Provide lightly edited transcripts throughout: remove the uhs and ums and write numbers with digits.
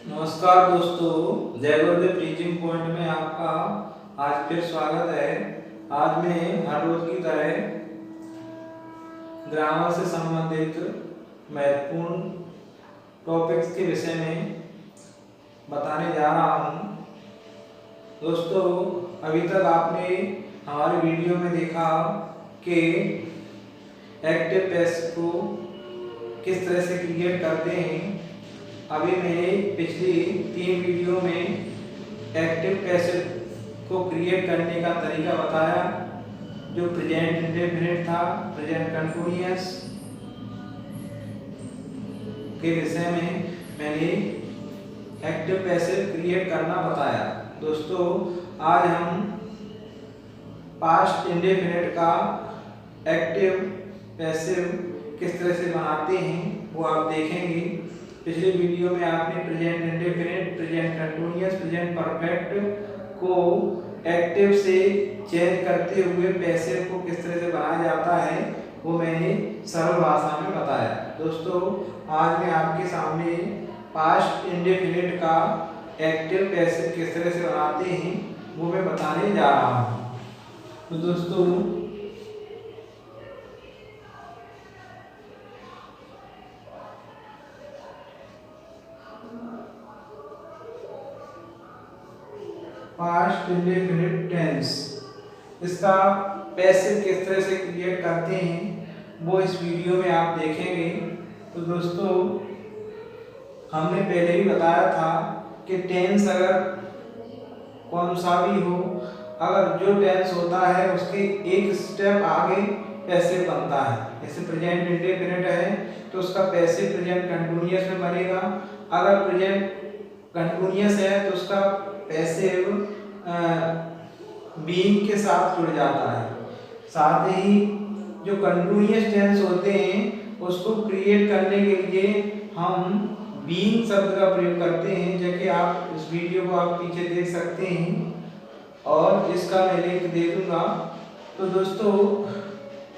नमस्कार दोस्तों, जय गुरुदेव टीचिंग पॉइंट में आपका आज फिर स्वागत है। आज मैं हर रोज की तरह ग्रामर से संबंधित महत्वपूर्ण टॉपिक्स के विषय में बताने जा रहा हूँ। दोस्तों, अभी तक आपने हमारे वीडियो में देखा कि एक्टिव पैसिव को किस तरह से क्रिएट करते हैं। अभी मैंने पिछली 3 वीडियो में एक्टिव पैसिव को क्रिएट करने का तरीका बताया, जो प्रेजेंट इंडेफिनिट था, प्रेजेंट कंटिन्यूअस के विषय में मैंने एक्टिव पैसिव क्रिएट करना बताया। दोस्तों, आज हम पास्ट इंडेफिनिट का एक्टिव पैसिव किस तरह से बनाते हैं वो आप देखेंगे। पिछले वीडियो में आपने present indefinite, present continuous, present perfect को एक्टिव से चेंज करते हुए पैसिव को किस तरह से बनाया जाता है वो मैंने सरल भाषा में बताया। दोस्तों, आज मैं आपके सामने पास्ट इंडेफिनिट का एक्टिव पैसिव किस तरह से बनाते हैं वो मैं बताने जा रहा हूँ। तो दोस्तों, पास्ट इंडेफिनिट टेंस, इसका पैसिव किस तरह से क्रिएट करते हैं वो इस वीडियो में आप देखेंगे। तो दोस्तों, हमने पहले ही बताया था कि टेंस अगर कौन सा भी हो, अगर जो टेंस होता है उसके एक स्टेप आगे पैसिव बनता है। जैसे प्रेजेंट इंडेफिनिट है तो उसका पैसिव प्रेजेंट कंटिन्यूअस में बनेगा। अगर प्रेजेंट कंटिन्यूअस है तो उसका पैसिव बीइंग के साथ जुड़ जाता है। साथ ही जो कंटिन्यूअस टेंस होते हैं उसको क्रिएट करने के लिए हम बीइंग शब्द का प्रयोग करते हैं, जैसे आप इस वीडियो को आप पीछे देख सकते हैं और इसका मैं लिंक दे दूंगा। तो दोस्तों,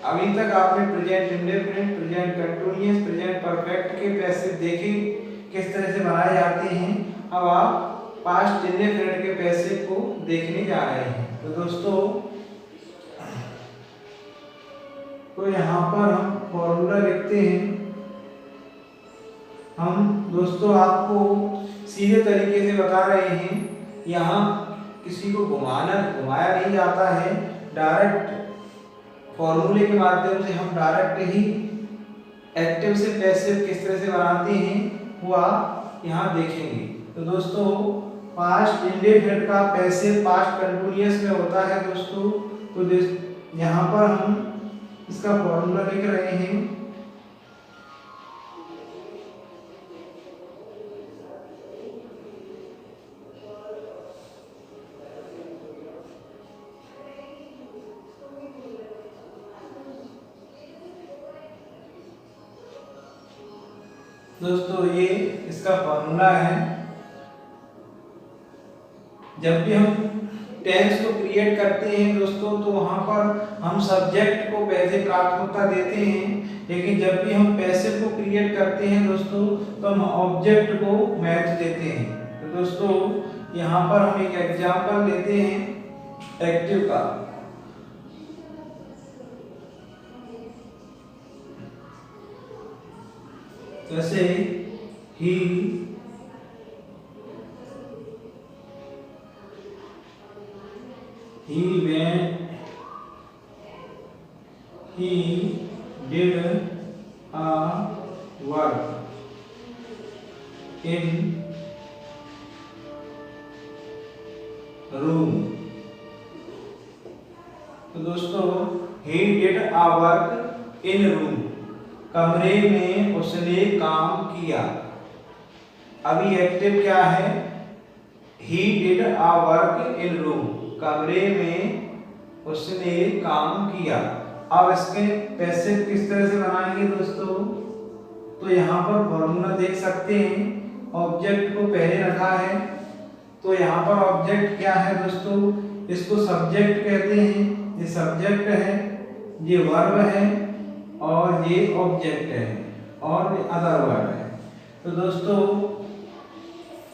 अभी तक आपने present indefinite, present continuous, present perfect के पैसिव देखे किस तरह से बनाए जाते हैं। अब आप पास्ट इंडेफिनिट के पैसिव को देखने जा रहे हैं। तो दोस्तों, तो यहाँ पर हम फॉर्मूला लिखते हैं। हम दोस्तों आपको सीधे तरीके से बता रहे हैं, यहाँ किसी को घुमाया नहीं जाता है। डायरेक्ट फॉर्मूले के माध्यम से हम डायरेक्ट ही एक्टिव से पैसिव किस तरह से बनाते हैं वो आप यहाँ देखेंगे। तो दोस्तों, पास्ट इंडेफिनिट का पैसिव पास्ट कंटिन्यूअस में होता है। दोस्तों, तो यहाँ पर हम इसका फॉर्मूला लिख रहे हैं। दोस्तों, ये इसका फॉर्मूला है। जब भी हम टेंस को क्रिएट करते हैं दोस्तों, तो वहां पर हम सब्जेक्ट को पहले प्राथमिकता देते हैं, लेकिन जब भी हम पैसिव को क्रिएट करते हैं दोस्तों तो हम ऑब्जेक्ट को महत्व देते हैं। तो दोस्तों, यहाँ पर हम एक एग्जांपल लेते हैं एक्टिव का। जैसे ही did a work in room। तो दोस्तों, he did a work in room, कमरे में उसने काम किया। अभी एक्टिव क्या है? he did a work in room, कमरे में उसने काम किया। अब इसके पैसिव किस तरह से बनाएंगे दोस्तों? तो यहाँ पर फॉर्मूला देख सकते हैं, ऑब्जेक्ट को पहले रखा है। तो यहाँ पर ऑब्जेक्ट क्या है दोस्तों? इसको सब्जेक्ट कहते हैं। ये सब्जेक्ट है, ये वर्ब है और ये ऑब्जेक्ट है और ये अदर वर्ब है। तो दोस्तों,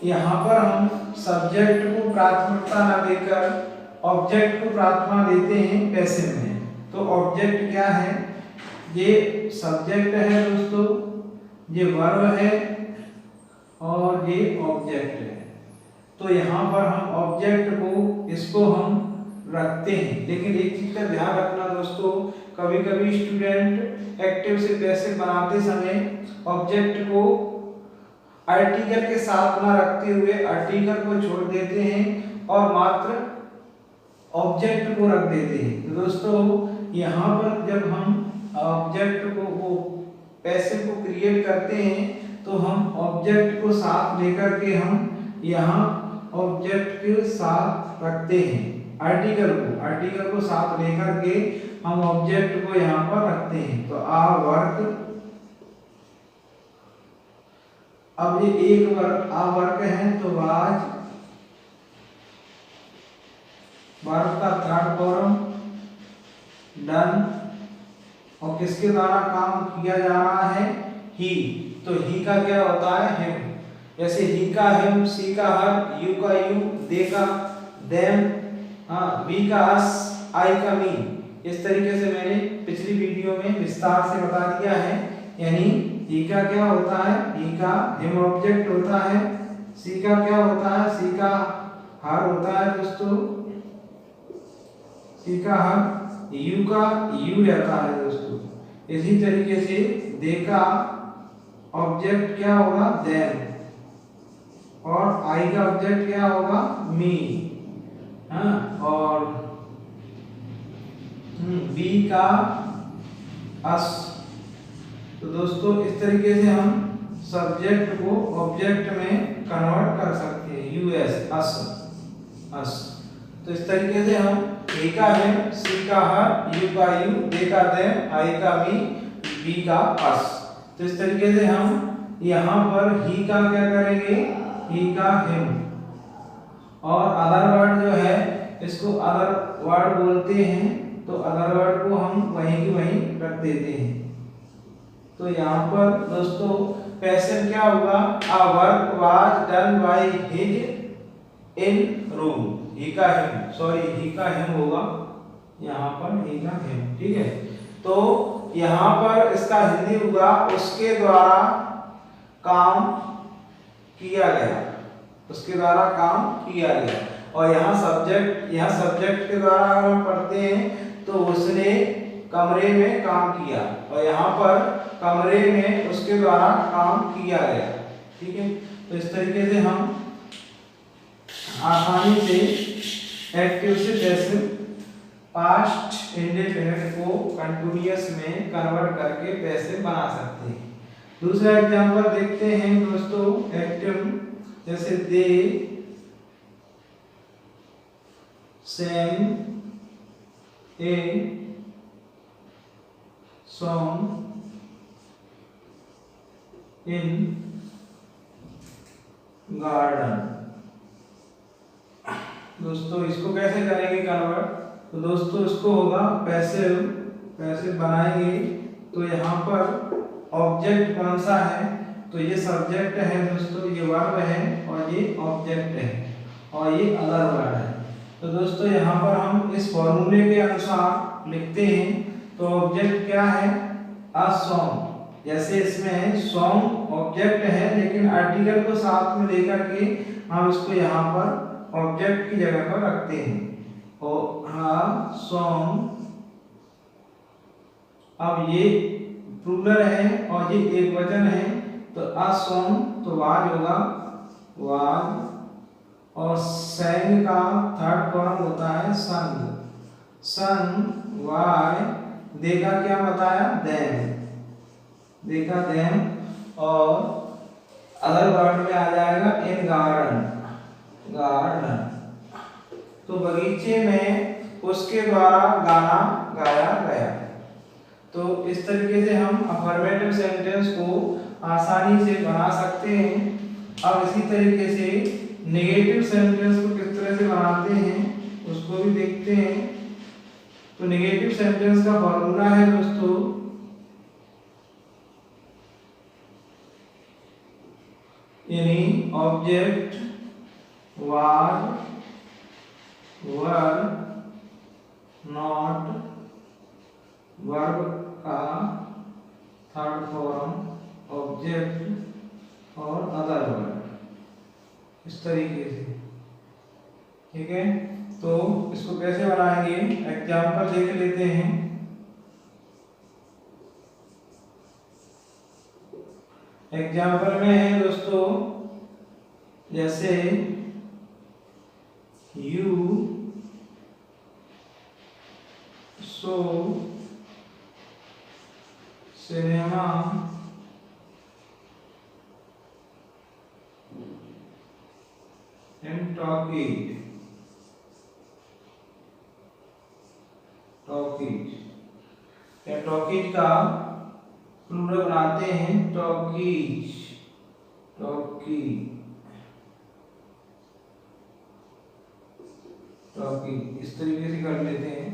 यहाँ पर हम सब्जेक्ट को प्राथमिकता न देकर ऑब्जेक्ट को प्राथमिकता देते हैं पैसिव में। तो ऑब्जेक्ट क्या है? ये सब्जेक्ट है दोस्तों, ये वर्ब है और ये ऑब्जेक्ट है। तो यहाँ पर हम ऑब्जेक्ट को इसको हम रखते हैं। लेकिन एक चीज का ध्यान रखना दोस्तों, कभी कभी स्टूडेंट एक्टिव से पैसिव बनाते समय ऑब्जेक्ट को आर्टिकल के साथ ना रखते हुए आर्टिकल को छोड़ देते हैं और मात्र ऑब्जेक्ट को रख देते हैं। तो दोस्तों यहाँ पर जब हम ऑब्जेक्ट को पैसिव को क्रिएट करते हैं तो हम ऑब्जेक्ट को साथ लेकर के हम यहाँ ऑब्जेक्ट के साथ रखते हैं, आर्टिकल को साथ लेकर के हम ऑब्जेक्ट को यहाँ पर रखते हैं। तो आ वर्क, अब ये एक वर्क है तो वाज वर्क का थर्ड फॉर्म डन, और किसके द्वारा काम किया जा रहा है? ही। तो ही का क्या होता है? हिम। जैसे ही का हिम, सी का हर, यू का यू, दे का देम, वी का अस, आई का मी। इस तरीके से मैंने पिछली वीडियो में विस्तार से बता दिया है। यानी ही का क्या होता है? ही का हिम ऑब्जेक्ट होता है। सी का क्या होता है? सी का हर होता है दोस्तों, सी का हर। यू का यू रहता है दोस्तों। इसी तरीके से दे का ऑब्जेक्ट क्या होगा? देम, और आई का ऑब्जेक्ट क्या होगा? मी। और बी का अस। तो दोस्तों इस तरीके से हम सब्जेक्ट को ऑब्जेक्ट में कन्वर्ट कर सकते हैं। यूएस, अस। तो इस तरीके से हम ए का है, सी का हर, यू का यू, दे का देम, आई का मी, बी का अस। तो इस तरीके से हम यहाँ पर ही का क्या करेंगे? ही का हिम। और अदर वर्ड जो है इसको अदर वर्ड बोलते हैं, तो अदर वर्ड को हम वहीं की वहीं रख देते हैं। तो यहाँ पर दोस्तों पैसिव क्या होगा? A work was done by his in room. He का हिम, सॉरी ही का हिम होगा यहाँ पर, ही का हिम, ठीक है। तो यहाँ पर इसका हिंदी होगा उसके द्वारा काम किया गया, उसके द्वारा काम किया गया। और यहाँ सब्जेक्ट के द्वारा अगर हम पढ़ते हैं तो उसने कमरे में काम किया, और यहाँ पर कमरे में उसके द्वारा काम किया गया, ठीक है। तो इस तरीके से हम आसानी से एक्टिव से पैसिव पास्ट इंडेफिनिट को कंटीन्यूअस में कन्वर्ट करके पैसिव बना सकते हैं। दूसरा एग्जांपल देखते हैं दोस्तों एक्टिव, जैसे दे sang a song in garden। दोस्तों इसको कैसे करेंगे कन्वर्ट? तो दोस्तों इसको होगा पैसिव बनाएंगे। तो यहाँ पर ऑब्जेक्ट कौन सा है? तो ये सब्जेक्ट है दोस्तों, ये वर्ब है, और ये ऑब्जेक्ट है, और ये अदर वर्ड है। तो दोस्तों यहाँ पर हम इस फॉर्मूले के अनुसार लिखते हैं। तो ऑब्जेक्ट क्या है? A song. जैसे इसमें सॉन्ग ऑब्जेक्ट है, लेकिन आर्टिकल को साथ में लेकर के हम इसको यहाँ पर ऑब्जेक्ट की जगह पर रखते हैं। और हाँ सॉन्ग, अब ये प्लूरल है और ये एक वचन है, तो अ सॉन्ग तो वाज होगा, वाज। और sang का थर्ड फॉर्म होता है सन, वाई। देखा क्या बताया? देम, देखा देम। और अदर वर्ड में आ जाएगा इन गार्डन। तो बगीचे में उसके द्वारा गाना गाया गया। तो इस तरीके से हम अफर्मेटिव सेंटेंस को आसानी से बना सकते हैं। अब इसी तरीके से नेगेटिव सेंटेंस को किस तरह से बनाते हैं उसको भी देखते हैं। तो नेगेटिव सेंटेंस का फॉर्मूला है दोस्तों, यानी object was were not verb का थर्ड फॉर्म ऑब्जेक्ट और अदर वर्ब, इस तरीके से। ठीक है, तो इसको कैसे बनाएंगे, एग्जाम्पल देख लेते हैं। एग्जाम्पल में है दोस्तों, जैसे you so cinema in talkies, या टॉकीज का प्लूरल बनाते हैं टॉकीज, इस तरीके से कर लेते हैं।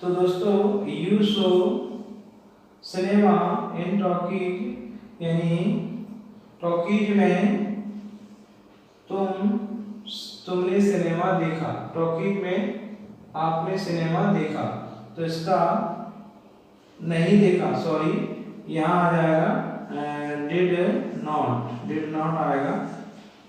तो दोस्तों you so cinema in talkies, यानी टॉकीज में तुमने सिनेमा देखा, टॉकीज में आपने सिनेमा देखा। तो इसका नहीं देखा, सॉरी, यहाँ आ जाएगा डिड नॉट आएगा।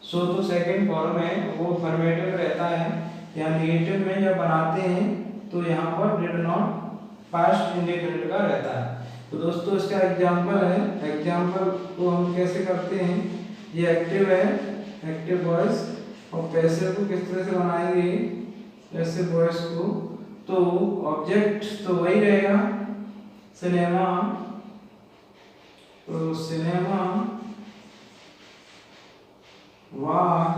सो तो सेकंड फॉर्म है, वो अफर्मेटिव रहता है। यहाँ नेगेटिव में जब बनाते हैं तो यहाँ पर डिड नॉट पास्ट इंडेफिनिट का रहता है। तो दोस्तों इसका एग्जाम्पल है, एग्जाम्पल को हम कैसे करते हैं, ये एक्टिव है, एक्टिव वॉइस, और पैसिव को किस तरह से बनाएंगे, पैसिव वॉइस को। तो ऑब्जेक्ट तो वही रहेगा सिनेमा, तो सिनेमा वाज,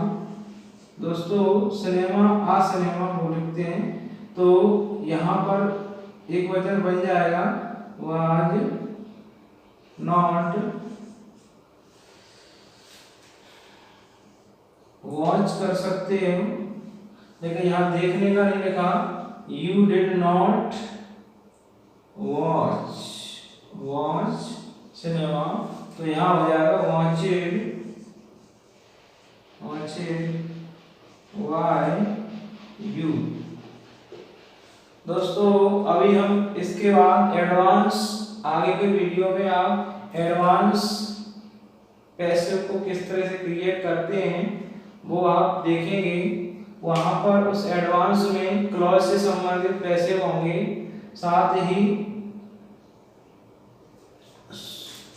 दोस्तों सिनेमा को लिखते हैं, तो यहाँ पर एक वचन बन जाएगा वाज नॉट वॉच कर सकते हो, लेकिन यहाँ देखने का नहीं लिखा, you did not watch cinema, तो यहाँ हो जाएगा वॉचेड वाई यू। दोस्तों अभी हम इसके बाद एडवांस, आगे के वीडियो में आप एडवांस पैसिव को किस तरह से क्रिएट करते हैं वो आप देखेंगे। वहां पर उस एडवांस में क्लॉज से संबंधित पैसिव होंगे, साथ ही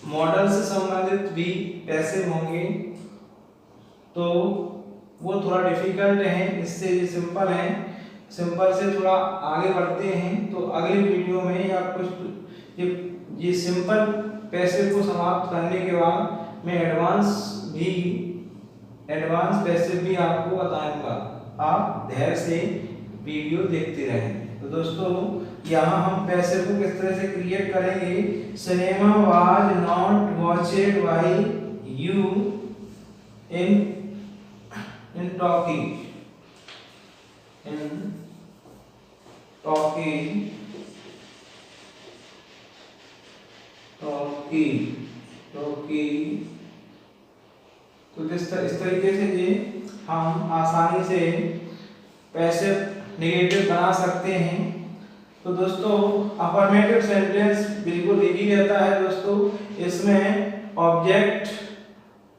मॉडल से संबंधित भी पैसिव होंगे। तो वो थोड़ा डिफिकल्ट है, इससे ये सिंपल है, सिंपल से थोड़ा आगे बढ़ते हैं। तो अगले वीडियो में या कुछ ये सिंपल पैसिव को समाप्त करने के बाद मैं एडवांस पैसिव भी आपको बताऊंगा, आप धैर्य से वीडियो देखते रहें। तो दोस्तों यहाँ हम पैसिव को किस तरह से क्रिएट करेंगे, cinema was not watched by you in talkies, तो इस तरीके से ये हम आसानी से पैसिव नेगेटिव बना सकते हैं। तो दोस्तों अफर्मेटिव सेंटेंस बिल्कुल इजी रहता है दोस्तों, इसमें ऑब्जेक्ट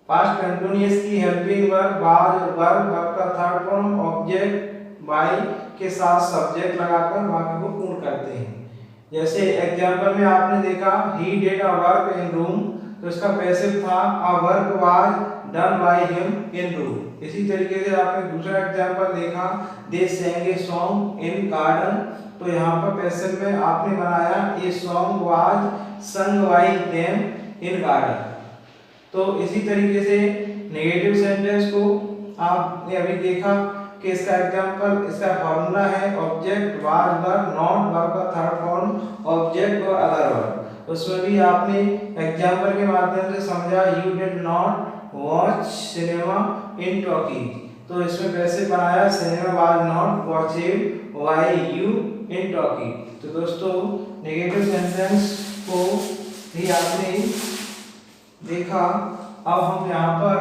पास्ट कंटीन्यूअस की हेल्पिंग वर्ब वर्ब का थर्ड फॉर्म ऑब्जेक्ट बाय के साथ सब्जेक्ट लगाकर वाक्य को पूर्ण करते हैं। जैसे एग्जांपल में आपने देखा he did a work in room, तो इसका पैसिव था a work was done by him in room. इसी तरीके से आपने दूसरा एग्जांपल देखा दे sang a song in garden, तो यहाँ पर पैसिव में आपने बनाया a song was sung by them in garden। तो इसी तरीके से नेगेटिव सेंटेंस को आपने अभी देखा कि इसका एग्जांपल, इसका फॉर्मूला है object was verb not verb का थर्ड फॉर्म ऑब्जेक्ट और अदर वर्ब। उसमें भी आपने एग्जांपल के माध्यम से समझा you did not watch cinema in talkies, तो इसमें कैसे बनाया cinema was not watched by you in talkies. तो दोस्तों नेगेटिव सेंटेंस को भी आपने देखा। अब हम यहाँ पर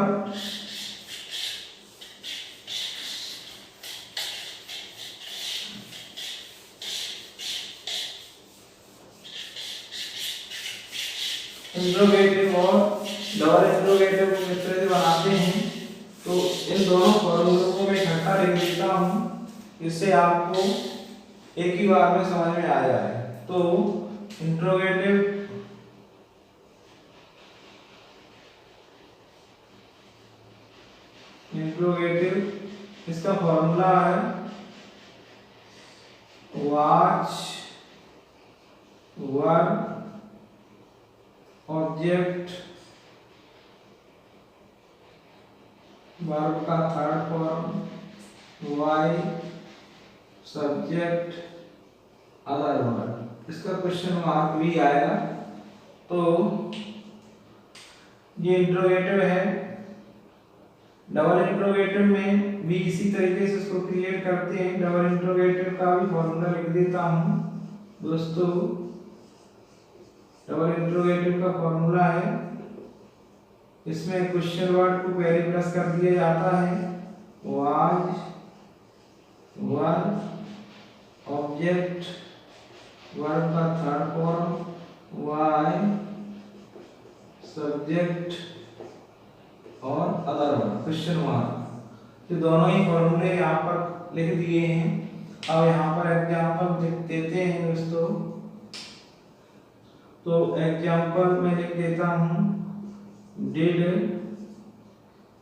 इंट्रोगेटिव और डबल इंट्रोगेटिव को किस तरह से बनाते हैं, तो इन दोनों फॉर्मूलों को मैं इकट्ठा लिख देता हूँ, इससे आपको एक ही बार में समझ में आ जाए। तो इंट्रोगेटिव इसका फॉर्मूला है वॉच वर ऑब्जेक्ट वर्ब का third form y subject other verb. इसका क्वेश्चन मार्क भी आएगा। तो ये इंट्रोगेटिव है। डबल इंट्रोगेटिव में भी इसी तरीके से इसको क्रिएट करते हैं। डबल इंट्रोगेटिव का भी फॉर्मूला लिख देता हूं दोस्तों। डबल इंट्रोगेटिव का फॉर्मूला है, इसमें क्वेश्चन वर्ड को पहले प्लस कर दिया जाता है, वाज वर ऑब्जेक्ट वर्ब का थर्ड फॉर्म वाई सब्जेक्ट और अदर वर्ब क्वेश्चन मार्क। तो दोनों ही फॉर्मूले यहाँ पर लिख दिए हैं। अब यहाँ पर एग्जाम्पल देते हैं दोस्तों। तो एग्जाम्पल में लिख देता हूँ did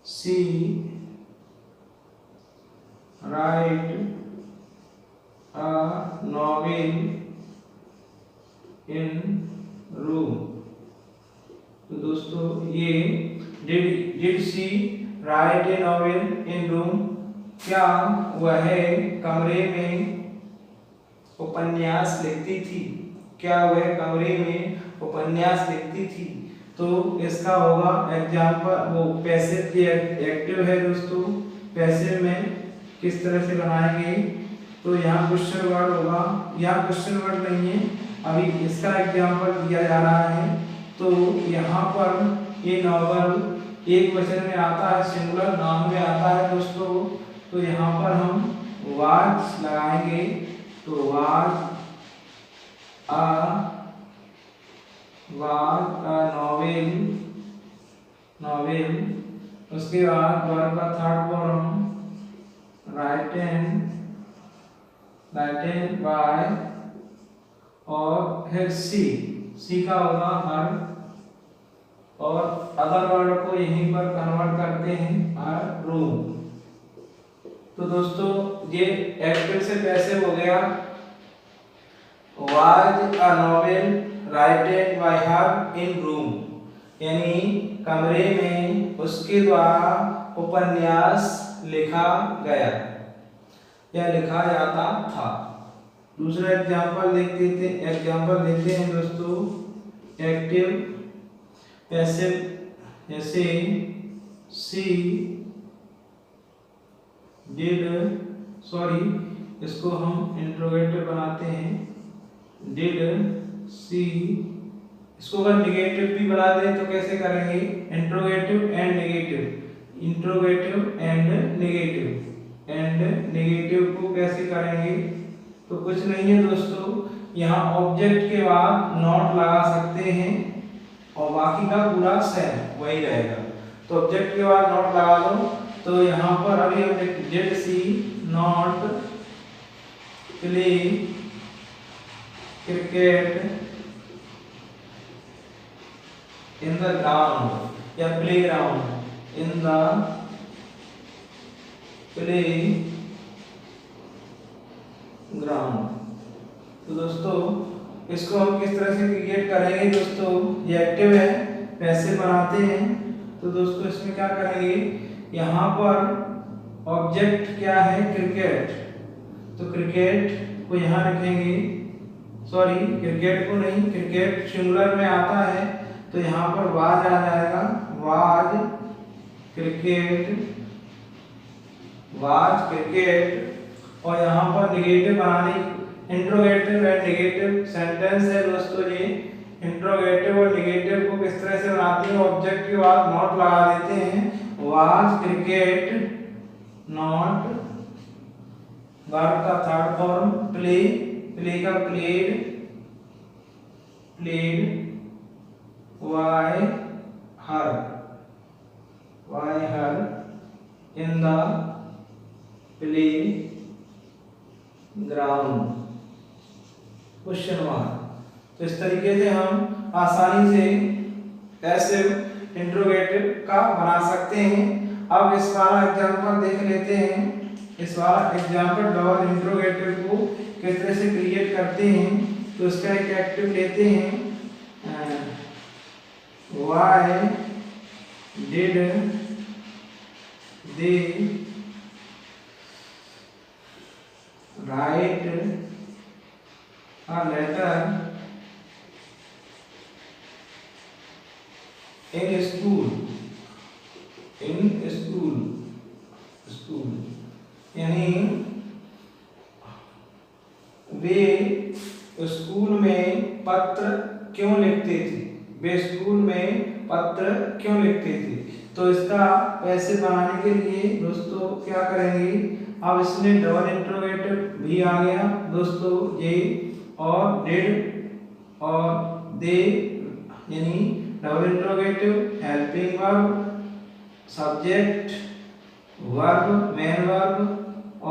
she write a novel in room. तो दोस्तों ये did she write a novel in room, क्या वह कमरे में उपन्यास लिखती थी, क्या वह कमरे में उपन्यास लिखती थी। तो इसका होगा एग्जाम्पल, वो पैसिव एक्टिव है दोस्तों। पैसिव में किस तरह से बनाएंगे, तो यहाँ क्वेश्चन वर्ड होगा, यहाँ क्वेश्चन वर्ड नहीं है, अभी इसका एग्जाम्पल दिया जा रहा है। तो यहाँ पर ये नॉवल एक वचन में आता है, सिंगुलर नाउन में आता है दोस्तों। तो यहाँ पर हम वाज लगाएंगे, तो वाज अ नॉवेल, उसके बाद वर्ब का थर्ड फॉर्म राइटन बाय, और फिर सी का होगा हर, और अदर वर्ड को यहीं पर कन्वर्ट करते हैं हर रूम। तो दोस्तों ये एक्टिव से पैसिव हो गया। Was a novel righted bye her in room, यानी कमरे में उसके द्वारा उपन्यास लिखा गया या लिखा जाता था। दूसरा एग्जाम्पल देते हैं दोस्तों एक्टिव पैसिव, जैसे सी डिड, इसको हम इंट्रोगेटिव बनाते हैं, डिड सी। इसको अगर निगेटिव भी बना दें तो कैसे करेंगे, इंट्रोगेटिव एंड नेगेटिव को कैसे करेंगे। तो कुछ नहीं है दोस्तों, यहाँ ऑब्जेक्ट के बाद नॉट लगा सकते हैं और बाकी का पूरा सेम वही रहेगा। तो ऑब्जेक्ट के बाद नॉट लगा दो। तो यहाँ पर अभी हमने did she not play cricket in the ground या playground in the playground. तो दोस्तों इसको हम किस तरह से क्रिएट करेंगे दोस्तों, ये एक्टिव है, पैसिव बनाते हैं। तो दोस्तों इसमें क्या करेंगे, यहाँ पर ऑब्जेक्ट क्या है, क्रिकेट, तो क्रिकेट को यहाँ रखेंगे, क्रिकेट को नहीं, क्रिकेट सिंगुलर में आता है तो यहाँ पर वाज आ जाएगा, वाज क्रिकेट। और यहाँ पर निगेटिव बनाने, इंट्रोगेटिव एंड नेगेटिव सेंटेंस है दोस्तों। ये इंट्रोगेटिव और नेगेटिव को किस तरह से बनाते हैं, ऑब्जेक्ट के बाद नॉट लगा देते हैं, वाज क्रिकेट नॉट, वर्ब का थर्ड फॉर्म प्ले का played, why her in the playground question mark. तो इस तरीके से हम आसानी से पैसिव इंट्रोगेटिव का बना सकते हैं। अब इस वाला एग्जांपल देख लेते हैं। इस वाला एग्जांपल डबल इंट्रोगेटिव को किस तरह से क्रिएट करते हैं। तो इसका एक एक्टिव लेते हैं, why did they write a letter in school यानी वे स्कूल में पत्र क्यों लिखते थे, वे स्कूल में पत्र क्यों लिखते थे। तो इसका पैसे बनाने के लिए दोस्तों क्या करेंगे, अब इसमें डबल इंट्रोगेटिव भी आ गया दोस्तों, ये और डिड और दे यानी double interrogative, helping verb, subject, verb, main verb,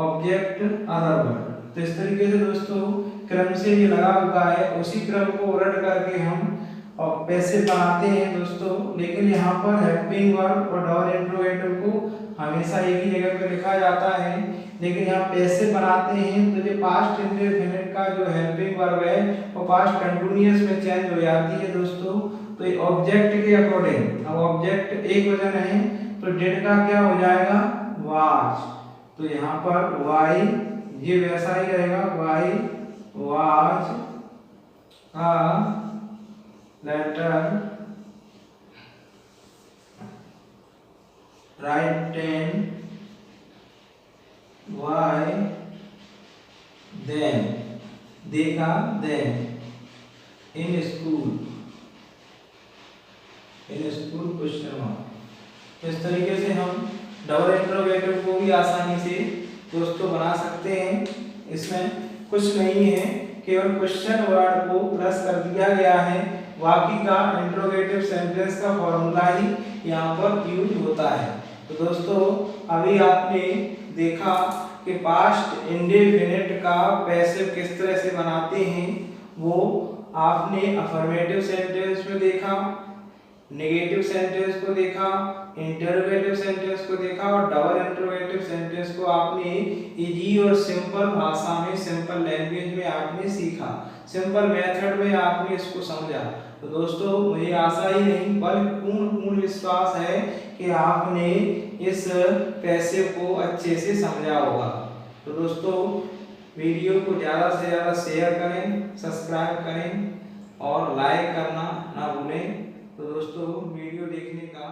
object, other verb. तो इस तरीके से दोस्तों क्रम से ये लगा हुआ है, उसी क्रम को उलट करके हम और पैसे बनाते हैं दोस्तों। लेकिन यहाँ पर हेल्पिंग वर्ब और डबल इंट्रोगेटिव को हमेशा एक ही जगह पर लिखा जाता है, लेकिन यहाँ पैसे बनाते हैं तो जो पास्ट इंडेफिनिट का जो हेल्पिंग वर्ब है वो पास्ट कंटिन्यूअस में चेंज हो जाती है दोस्तों। तो ये ऑब्जेक्ट के अकॉर्डिंग, अब ऑब्जेक्ट एक वचन है तो डिड का क्या हो जाएगा, वाज। तो यहाँ पर वाई ये वैसा ही रहेगा, why was a letter written why then देखा then in school question mark. तो इस तरीके से हम डबल इंट्रोगेटिव को भी आसानी से दोस्तों बना सकते हैं। इसमें कुछ नहीं है, केवल क्वेश्चन वर्ड को प्लस कर दिया गया है, बाकी का इंट्रोगेटिव सेंटेंस का फॉर्मूला ही यहाँ पर यूज होता है। तो दोस्तों अभी आपने देखा कि पास्ट इंडेफिनिट का पैसिव किस तरह से बनाते हैं, वो आपने अफर्मेटिव सेंटेंस में देखा, नेगेटिव सेंटेंस को देखा, इंटरोगेटिव सेंटेंस को देखा और डबल इंट्रोगेटिव सेंटेंस को आपने इजी और सिंपल भाषा में, सिंपल लैंग्वेज में आपने सीखा, सिंपल मेथड में आपने इसको समझा। तो दोस्तों मुझे आशा ही नहीं बल्कि पूर्ण विश्वास है कि आपने इस पैसिव को अच्छे से समझा होगा। तो दोस्तों वीडियो को ज़्यादा से ज़्यादा शेयर करें, सब्सक्राइब करें और लाइक करना ना भूलें। तो दोस्तों वीडियो देखने का